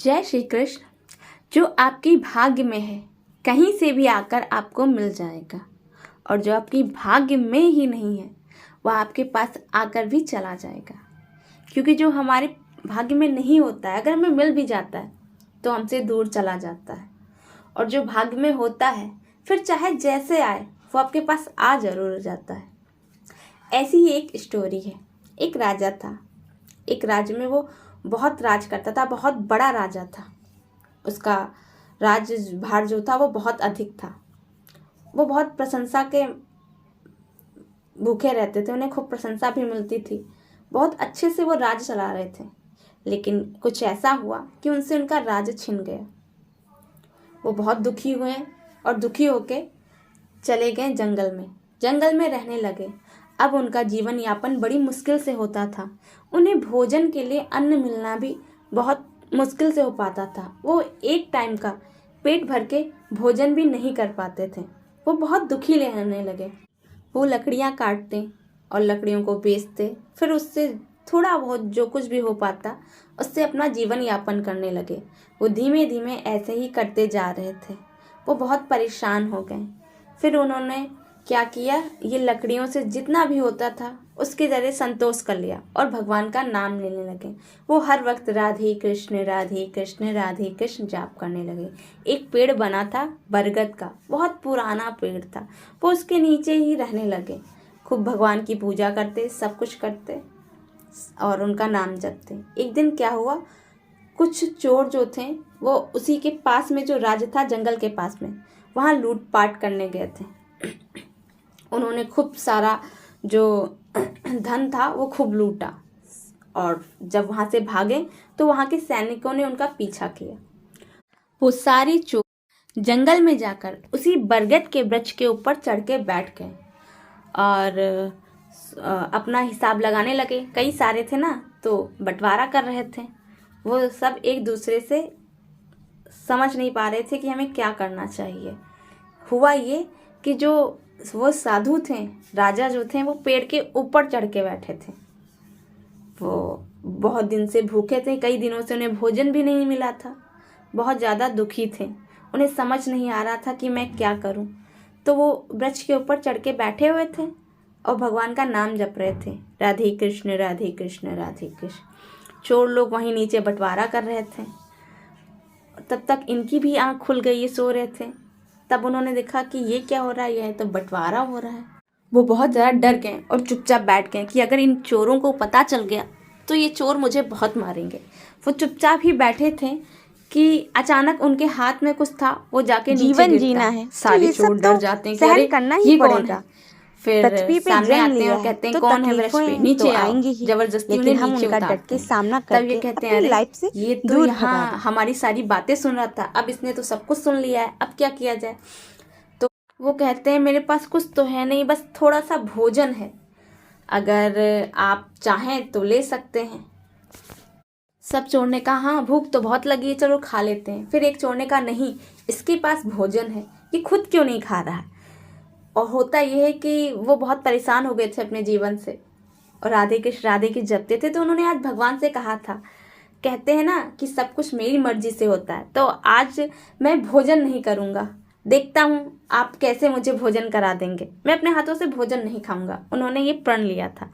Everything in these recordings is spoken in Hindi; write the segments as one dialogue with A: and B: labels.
A: जय श्री कृष्ण। जो आपकी भाग्य में है कहीं से भी आकर आपको मिल जाएगा, और जो आपकी भाग्य में ही नहीं है वह आपके पास आकर भी चला जाएगा। क्योंकि जो हमारे भाग्य में नहीं होता है, अगर हमें मिल भी जाता है तो हमसे दूर चला जाता है, और जो भाग्य में होता है फिर चाहे जैसे आए वो आपके पास आ जरूर जाता है। ऐसी ही एक स्टोरी है। एक राजा था। एक राज्य में वो बहुत राज करता था, बहुत बड़ा राजा था। उसका राज्यभार जो था वो बहुत अधिक था। वो बहुत प्रशंसा के भूखे रहते थे, उन्हें खूब प्रशंसा भी मिलती थी। बहुत अच्छे से वो राज्य चला रहे थे, लेकिन कुछ ऐसा हुआ कि उनसे उनका राज्य छिन गया। वो बहुत दुखी हुए और दुखी होके चले गए जंगल में रहने लगे। अब उनका जीवन यापन बड़ी मुश्किल से होता था। उन्हें भोजन के लिए अन्न मिलना भी बहुत मुश्किल से हो पाता था। वो एक टाइम का पेट भर के भोजन भी नहीं कर पाते थे। वो बहुत दुखी रहने लगे। वो लकड़ियाँ काटते और लकड़ियों को बेचते, फिर उससे थोड़ा बहुत जो कुछ भी हो पाता उससे अपना जीवन यापन करने लगे। वो धीमे धीमे ऐसे ही करते जा रहे थे। वो बहुत परेशान हो गए। फिर उन्होंने क्या किया, ये लकड़ियों से जितना भी होता था उसके जरिए संतोष कर लिया और भगवान का नाम लेने लगे। वो हर वक्त राधे कृष्ण राधे कृष्ण राधे कृष्ण जाप करने लगे। एक पेड़ बना था बरगद का, बहुत पुराना पेड़ था। वो उसके नीचे ही रहने लगे। खूब भगवान की पूजा करते, सब कुछ करते और उनका नाम जपते। एक दिन क्या हुआ, कुछ चोर जो थे वो उसी के पास में, जो राज्य था जंगल के पास में, वहाँ लूटपाट करने गए थे। उन्होंने खूब सारा जो धन था वो खूब लूटा, और जब वहाँ से भागे तो वहाँ के सैनिकों ने उनका पीछा किया। वो सारे चोर जंगल में जाकर उसी बरगद के वृक्ष के ऊपर चढ़ के बैठ गए और अपना हिसाब लगाने लगे। कई सारे थे ना, तो बंटवारा कर रहे थे। वो सब एक दूसरे से समझ नहीं पा रहे थे कि हमें क्या करना चाहिए। हुआ ये कि जो वो साधु थे, राजा जो थे, वो पेड़ के ऊपर चढ़ के बैठे थे। वो बहुत दिन से भूखे थे, कई दिनों से उन्हें भोजन भी नहीं मिला था। बहुत ज़्यादा दुखी थे। उन्हें समझ नहीं आ रहा था कि मैं क्या करूं। तो वो वृक्ष के ऊपर चढ़ के बैठे हुए थे और भगवान का नाम जप रहे थे, राधे कृष्ण राधे कृष्ण राधे कृष्ण। चोर लोग वहीं नीचे बंटवारा कर रहे थे। तब तक इनकी भी आंख खुल गई, ये सो रहे थे। तब उन्होंने देखा कि ये क्या हो रहा है, ये तो बंटवारा हो रहा है। वो बहुत ज़्यादा डर गए और चुपचाप बैठ गए कि अगर इन चोरों को पता चल गया तो ये चोर मुझे बहुत मारेंगे। वो चुपचाप ही बैठे थे कि अचानक उनके हाथ में कुछ था, वो जाके नीचे
B: जीवन
A: गिरता
B: जीना
A: है।
B: है
A: सारे
B: तो
A: चोर डर जाते हैं कि अरे
B: करना
A: ये
B: ही
A: कौन
B: पड़ेगा।
A: है। फिर
B: पृथ्वी पे
A: सामने
B: जन्म
A: आते हैं
B: लिया
A: और
B: है
A: कहते हैं
B: तो
A: कौन है वृक्ष पे,
B: तकलीफें
A: नीचे
B: तो
A: आओ।
B: आएंगी ही,
A: जबरदस्ती
B: लेकिन
A: उन्हें
B: हम
A: नीचे
B: उनका डट
A: उतारते
B: के
A: हैं।
B: सामना
A: तब ये
B: करके
A: कहते हैं
B: अपनी
A: अरे
B: लाइफ से
A: ये तो
B: दूर
A: यहाँ
B: भगा दें।
A: हमारी सारी बातें सुन रहा था, अब इसने तो सब कुछ सुन लिया है, अब क्या किया जाए। तो वो कहते हैं मेरे पास कुछ तो है नहीं, बस थोड़ा सा भोजन है, अगर आप चाहें तो ले सकते हैं। सब चोर ने कहा हाँ भूख तो बहुत लगी है, चलो खा लेते हैं। फिर एक चोर ने कहा नहीं, इसके पास भोजन है, ये खुद क्यों नहीं खा रहा है। और होता यह है कि वो बहुत परेशान हो गए थे अपने जीवन से और राधे की जपते थे। तो उन्होंने आज भगवान से कहा था, कहते हैं ना कि सब कुछ मेरी मर्जी से होता है, तो आज मैं भोजन नहीं करूँगा, देखता हूँ आप कैसे मुझे भोजन करा देंगे। मैं अपने हाथों से भोजन नहीं खाऊंगा। उन्होंने ये प्रण लिया था।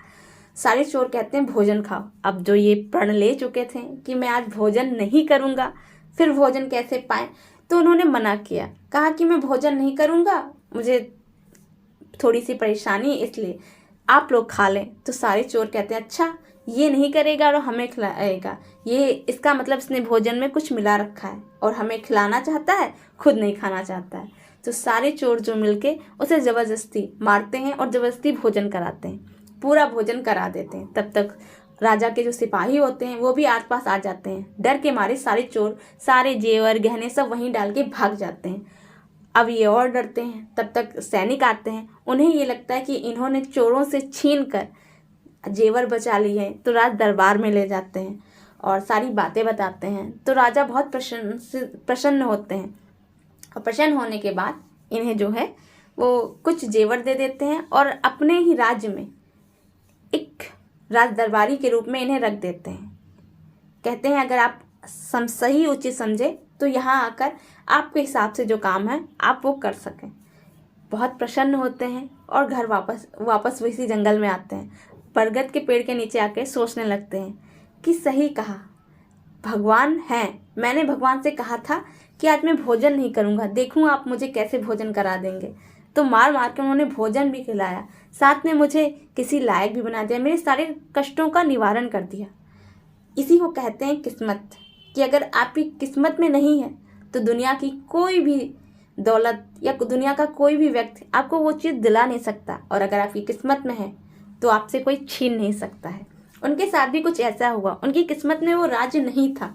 A: सारे चोर कहते हैं भोजन खाओ। अब जो ये प्रण ले चुके थे कि मैं आज भोजन नहीं करूँगा, फिर भोजन कैसे पाए, तो उन्होंने मना किया, कहा कि मैं भोजन नहीं करूँगा, मुझे थोड़ी सी परेशानी है, इसलिए आप लोग खा लें। तो सारे चोर कहते हैं अच्छा ये नहीं करेगा और हमें खिलाएगा, ये इसका मतलब इसने भोजन में कुछ मिला रखा है और हमें खिलाना चाहता है, खुद नहीं खाना चाहता है। तो सारे चोर जो मिलके उसे ज़बरदस्ती मारते हैं और ज़बरदस्ती भोजन कराते हैं, पूरा भोजन करा देते हैं। तब तक राजा के जो सिपाही होते हैं वो भी आसपास आ जाते हैं। डर के मारे सारे चोर सारे जेवर गहने सब वहीं डाल के भाग जाते हैं। अब ये और डरते हैं। तब तक सैनिक आते हैं। उन्हें ये लगता है कि इन्होंने चोरों से छीन कर जेवर बचा लिए हैं, तो राज दरबार में ले जाते हैं और सारी बातें बताते हैं। तो राजा बहुत प्रसन्न होते हैं और प्रसन्न होने के बाद इन्हें जो है वो कुछ जेवर दे देते हैं और अपने ही राज्य में एक राज दरबारी के रूप में इन्हें रख देते हैं। कहते हैं अगर आप सही उचित समझे तो यहाँ आकर आपके हिसाब से जो काम है आप वो कर सकें। बहुत प्रसन्न होते हैं और घर वापस इसी जंगल में आते हैं। बरगद के पेड़ के नीचे आकर सोचने लगते हैं कि सही कहा, भगवान हैं। मैंने भगवान से कहा था कि आज मैं भोजन नहीं करूँगा, देखूँ आप मुझे कैसे भोजन करा देंगे। तो मार मार के उन्होंने भोजन भी खिलाया, साथ में मुझे किसी लायक भी बना दिया, मेरे सारे कष्टों का निवारण कर दिया। इसी को कहते हैं किस्मत, कि अगर आपकी किस्मत में नहीं है तो दुनिया की कोई भी दौलत या दुनिया का कोई भी व्यक्ति आपको वो चीज़ दिला नहीं सकता, और अगर आपकी किस्मत में है तो आपसे कोई छीन नहीं सकता है। उनके साथ भी कुछ ऐसा हुआ। उनकी किस्मत में वो राज्य नहीं था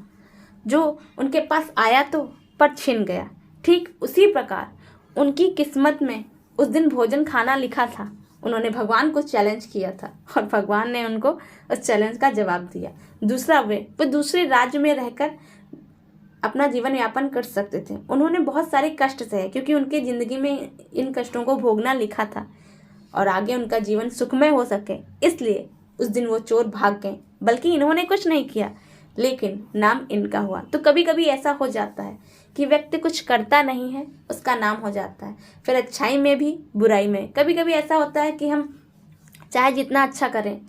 A: जो उनके पास आया तो पर छिन गया। ठीक उसी प्रकार उनकी किस्मत में उस दिन भोजन खाना लिखा था। उन्होंने भगवान को चैलेंज किया था और भगवान ने उनको उस चैलेंज का जवाब दिया। दूसरा, वो दूसरे राज्य में रहकर अपना जीवन यापन कर सकते थे। उन्होंने बहुत सारे कष्ट सहे क्योंकि उनके ज़िंदगी में इन कष्टों को भोगना लिखा था और आगे उनका जीवन सुखमय हो सके, इसलिए उस दिन वो चोर भाग गए। बल्कि इन्होंने कुछ नहीं किया, लेकिन नाम इनका हुआ। तो कभी कभी ऐसा हो जाता है कि व्यक्ति कुछ करता नहीं है, उसका नाम हो जाता है। फिर अच्छाई में भी बुराई में कभी कभी ऐसा होता है कि हम चाहे जितना अच्छा करें,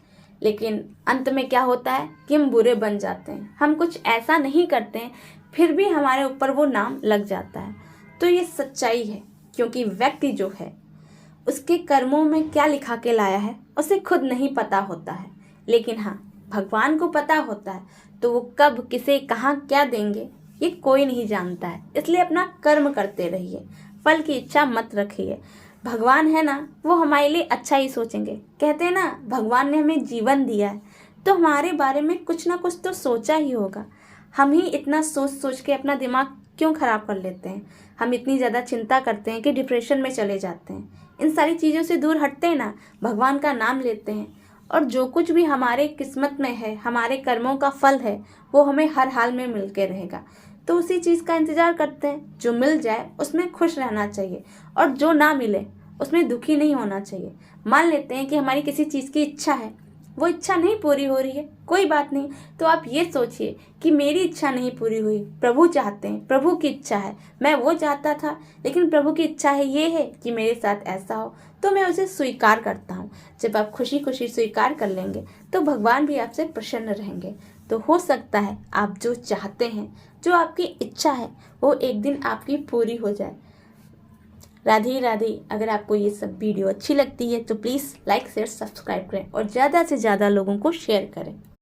A: लेकिन अंत में क्या होता है कि हम बुरे बन जाते हैं। हम कुछ ऐसा नहीं करते हैं, फिर भी हमारे ऊपर वो नाम लग जाता है। तो ये सच्चाई है, क्योंकि व्यक्ति जो है उसके कर्मों में क्या लिखा के लाया है उसे खुद नहीं पता होता है, लेकिन हाँ, भगवान को पता होता है। तो वो कब किसे कहाँ क्या देंगे ये कोई नहीं जानता है। इसलिए अपना कर्म करते रहिए, फल की इच्छा मत रखिए। भगवान है ना, वो हमारे लिए अच्छा ही सोचेंगे। कहते हैं ना, भगवान ने हमें जीवन दिया है तो हमारे बारे में कुछ ना कुछ तो सोचा ही होगा। हम ही इतना सोच सोच के अपना दिमाग क्यों खराब कर लेते हैं। हम इतनी ज़्यादा चिंता करते हैं कि डिप्रेशन में चले जाते हैं। इन सारी चीज़ों से दूर हटते हैं ना, भगवान का नाम लेते हैं, और जो कुछ भी हमारे किस्मत में है, हमारे कर्मों का फल है, वो हमें हर हाल में मिल के रहेगा। तो उसी चीज़ का इंतज़ार करते हैं। जो मिल जाए उसमें खुश रहना चाहिए, और जो ना मिले उसमें दुखी नहीं होना चाहिए। मान लेते हैं कि हमारी किसी चीज़ की इच्छा है, वो इच्छा नहीं पूरी हो रही है, कोई बात नहीं। तो आप ये सोचिए कि मेरी इच्छा नहीं पूरी हुई, प्रभु चाहते हैं, प्रभु की इच्छा है। मैं वो चाहता था, लेकिन प्रभु की इच्छा है ये है कि मेरे साथ ऐसा हो, तो मैं उसे स्वीकार करता हूँ। जब आप खुशी खुशी स्वीकार कर लेंगे तो भगवान भी आपसे प्रसन्न रहेंगे। तो हो सकता है आप जो चाहते हैं, जो आपकी इच्छा है, वो एक दिन आपकी पूरी हो जाए। राधे राधे। अगर आपको ये सब वीडियो अच्छी लगती है तो प्लीज़ लाइक शेयर सब्सक्राइब करें और ज़्यादा से ज़्यादा लोगों को शेयर करें।